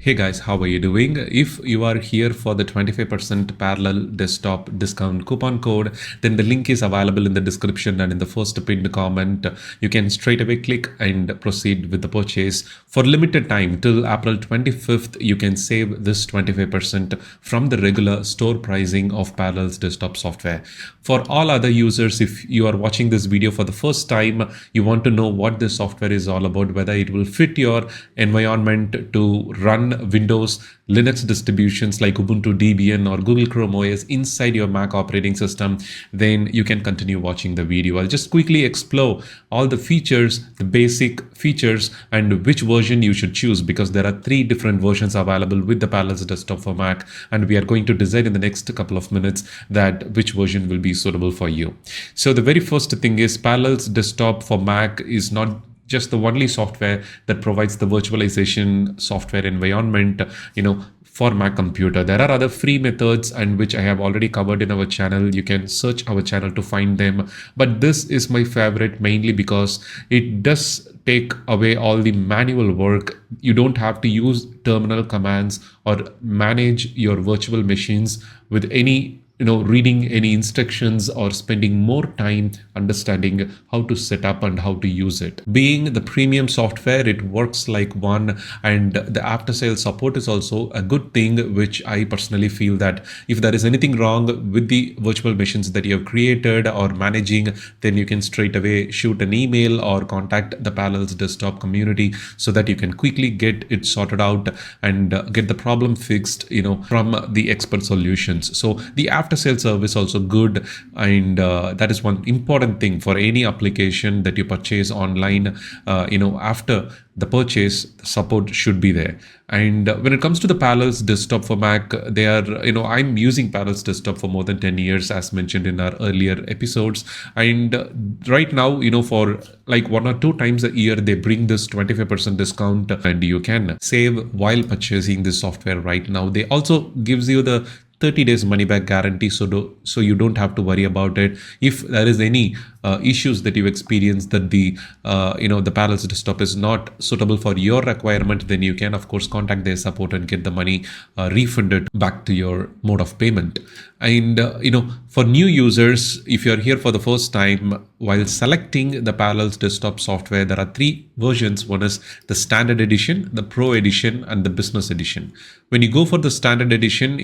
Hey guys, how are you doing? If you are here for the 25% parallel desktop discount coupon code, then the link is available in the description and in the first pinned comment. You can straight away click and proceed with the purchase. For limited time till April 25th, you can save this 25% from the regular store pricing of Parallel's desktop software. For all other users, if you are watching this video for the first time, you want to know what this software is all about, whether it will fit your environment to run Windows, Linux distributions like Ubuntu Debian or Google Chrome OS inside your Mac operating system, then you can continue watching the video. I'll just quickly explore all the features, the basic features, and which version you should choose, because there are three different versions available with the Parallels desktop for Mac, and we are going to decide in the next couple of minutes that which version will be suitable for you. So the very first thing is Parallels desktop for Mac is not just the only software that provides the virtualization software environment, for Mac computer. There are other free methods and which I have already covered in our channel. You can search our channel to find them. But this is my favorite mainly because it does take away all the manual work. You don't have to use terminal commands or manage your virtual machines with any reading any instructions or spending more time understanding how to set up and how to use it. Being the premium software, it works like one, and the after sales support is also a good thing, which I personally feel that if there is anything wrong with the virtual machines that you have created or managing, then you can straight away shoot an email or contact the Parallels desktop community so that you can quickly get it sorted out and get the problem fixed, from the expert solutions. So the after sale service also good, and that is one important thing for any application that you purchase online. After the purchase, the support should be there. And when it comes to the Parallels desktop for Mac, they are, I'm using Parallels desktop for more than 10 years, as mentioned in our earlier episodes. And right now, for like 1 or 2 times a year, they bring this 25% discount, and you can save while purchasing this software right now. They also gives you the 30 days money back guarantee, so you don't have to worry about it. If there is any issues that you experience that the Parallels desktop is not suitable for your requirement, then you can of course contact their support and get the money refunded back to your mode of payment. And for new users, if you're here for the first time, while selecting the Parallels desktop software, there are 3 versions. One is the standard edition, the pro edition, and the business edition. When you go for the standard edition,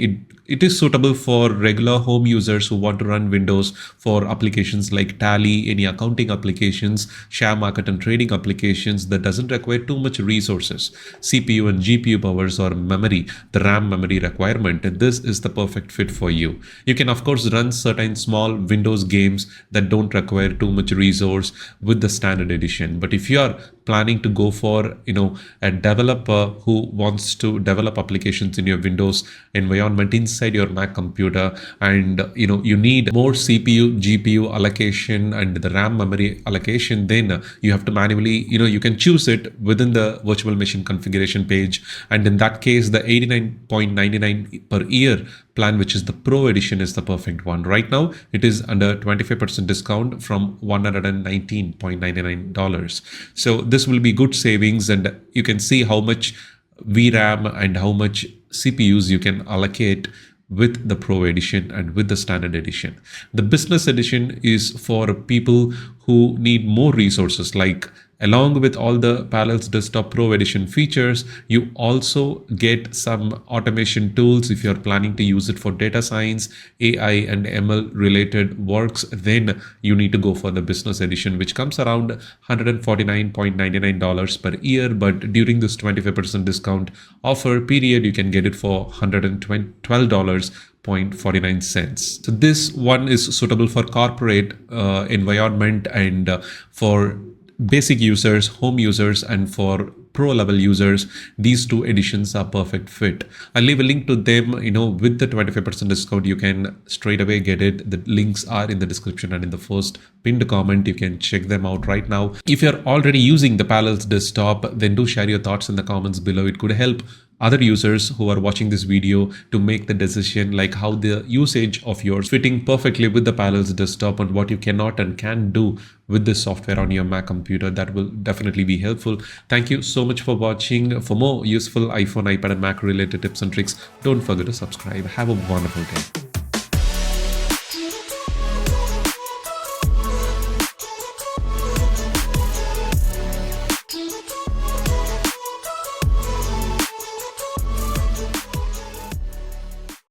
it is suitable for regular home users who want to run Windows for applications like Tally, any accounting applications, share market and trading applications that doesn't require too much resources, CPU and GPU powers or memory, the RAM memory requirement. And this is the perfect fit for you. You can of course run certain small Windows games that don't require too much resource with the standard edition. But if you are planning to go for a developer who wants to develop applications in your Windows environment inside your Mac computer, and you need more CPU GPU allocation and the RAM memory allocation, then you have to manually, you can choose it within the virtual machine configuration page. And in that case, the 89.99 per year plan, which is the pro edition, is the perfect one. Right now it is under 25% discount from $119.99. So this will be good savings, and you can see how much VRAM and how much CPUs you can allocate with the Pro Edition and with the Standard Edition. The Business Edition is for people who need more resources, like along with all the Parallels Desktop Pro Edition features, you also get some automation tools. If you're planning to use it for data science, AI and ML related works, then you need to go for the Business Edition, which comes around $149.99 per year. But during this 25% discount offer period, you can get it for $112.49. So this one is suitable for corporate environment and for basic users, home users, and for pro level users. These 2 editions are perfect fit. I'll leave a link to them, with the 25% discount. You can straight away get it. The links are in the description and in the first pinned comment. You can check them out right now. If you're already using the Parallels desktop, then do share your thoughts in the comments below. It could help other users who are watching this video to make the decision like how the usage of yours fitting perfectly with the Parallels desktop and what you cannot and can do with this software on your Mac computer. That will definitely be helpful. Thank you so much for watching. For more useful iPhone, iPad and Mac related tips and tricks, don't forget to subscribe. Have a wonderful day.